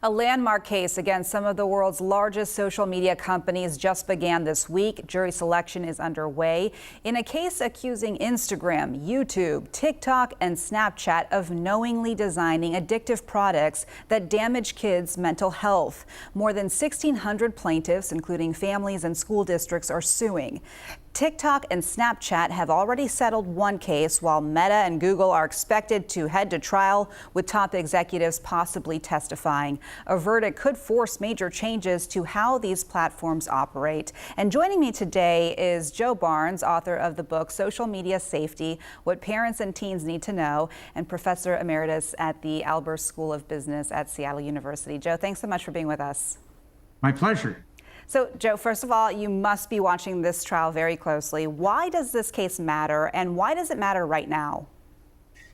A landmark case against some of the world's largest social media companies just began this week. Jury selection is underway in a case accusing Instagram, YouTube, TikTok, and Snapchat of knowingly designing addictive products that damage kids' mental health. More than 1,600 plaintiffs, including families and school districts, are suing. TikTok and Snapchat have already settled one case, while Meta and Google are expected to head to trial, with top executives possibly testifying. A verdict could force major changes to how these platforms operate. And joining me today is Joe Barnes, author of the book Social Media Safety: What Parents and Teens Need to Know, and Professor Emeritus at the Albers School of Business at Seattle University. Joe, thanks so much for being with us. My pleasure. So, Joe, first of all, you must be watching this trial very closely. Why does this case matter, and why does it matter right now?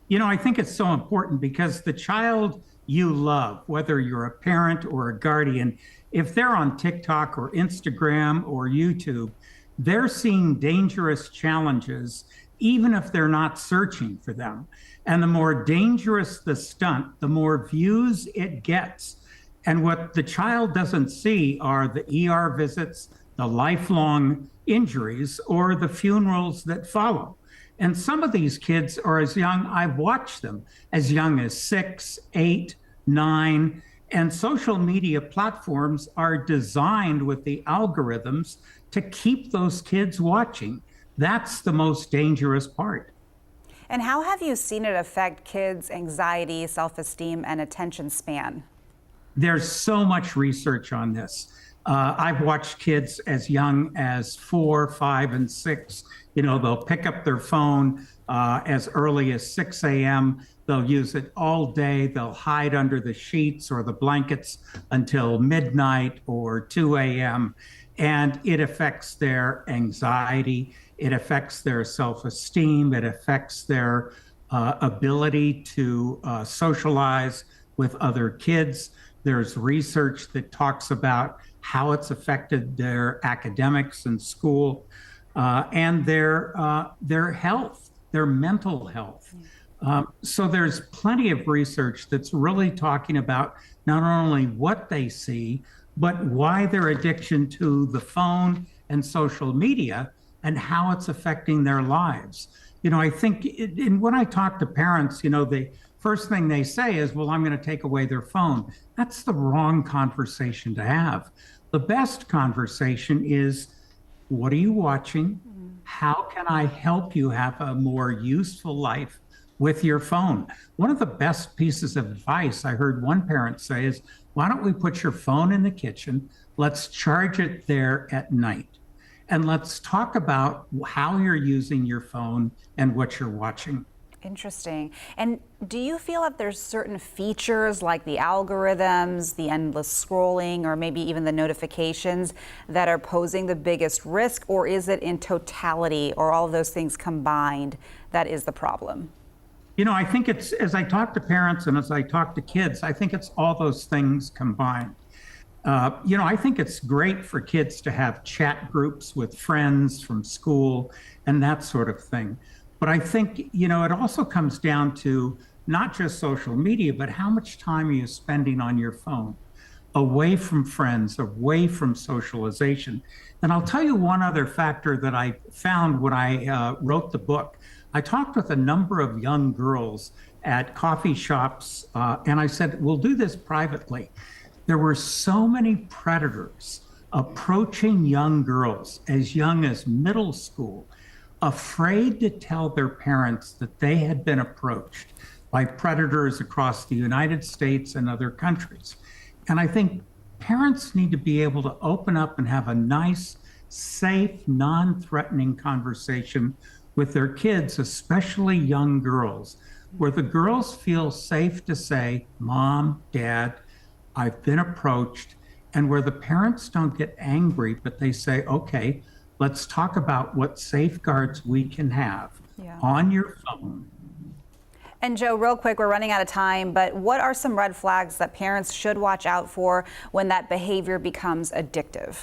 You know, I think it's so important because the child you love, whether you're a parent or a guardian, if they're on TikTok or Instagram or YouTube, they're seeing dangerous challenges, even if they're not searching for them. And the more dangerous the stunt, the more views it gets. And what the child doesn't see are the ER visits, the lifelong injuries, or the funerals that follow. And some of these kids are as young, I've watched them, as young as 6, 8, 9. And social media platforms are designed with the algorithms to keep those kids watching. That's the most dangerous part. And how have you seen it affect kids' anxiety, self-esteem, and attention span? There's so much research on this. I've watched kids as young as 4, 5, and 6. You know, they'll pick up their phone as early as 6 a.m. They'll use it all day. They'll hide under the sheets or the blankets until midnight or 2 a.m. And it affects their anxiety. It affects their self-esteem. It affects their ability to socialize with other kids. There's research that talks about how it's affected their academics in school and their health, their mental health. So there's plenty of research that's really talking about not only what they see, but why their addiction to the phone and social media and how it's affecting their lives. You know, I think when I talk to parents, you know, the first thing they say is, well, I'm going to take away their phone. That's the wrong conversation to have. The best conversation is, what are you watching? How can I help you have a more useful life with your phone? One of the best pieces of advice I heard one parent say is, why don't we put your phone in the kitchen? Let's charge it there at night. And let's talk about how you're using your phone and what you're watching. Interesting. And do you feel that there's certain features like the algorithms, the endless scrolling, or maybe even the notifications that are posing the biggest risk, or is it in totality or all of those things combined that is the problem? You know, I think it's, as I talk to parents and as I talk to kids, I think it's all those things combined. You know, I think it's great for kids to have chat groups with friends from school and that sort of thing. But I think, you know, it also comes down to not just social media, but how much time are you spending on your phone, away from friends, away from socialization. And I'll tell you one other factor that I found when I wrote the book. I talked with a number of young girls at coffee shops, and I said, we'll do this privately. There were so many predators approaching young girls as young as middle school, afraid to tell their parents that they had been approached by predators across the United States and other countries. And I think parents need to be able to open up and have a nice, safe, non-threatening conversation with their kids, especially young girls, where the girls feel safe to say, Mom, Dad, I've been approached, and where the parents don't get angry, but they say, okay, let's talk about what safeguards we can have on your phone. And Joe, real quick, we're running out of time, but what are some red flags that parents should watch out for when that behavior becomes addictive?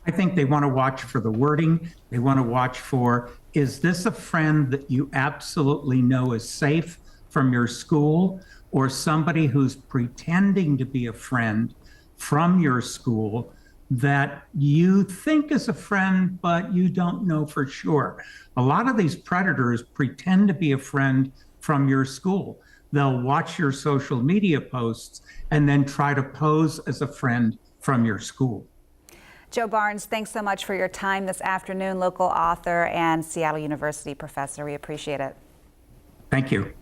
I think they want to watch for the wording. They want to watch for, is this a friend that you absolutely know is safe from your school or somebody who's pretending to be a friend from your school that you think is a friend, but you don't know for sure. A lot of these predators pretend to be a friend from your school. They'll watch your social media posts and then try to pose as a friend from your school. Joe Barnes, thanks so much for your time this afternoon, local author and Seattle University professor. We appreciate it. Thank you.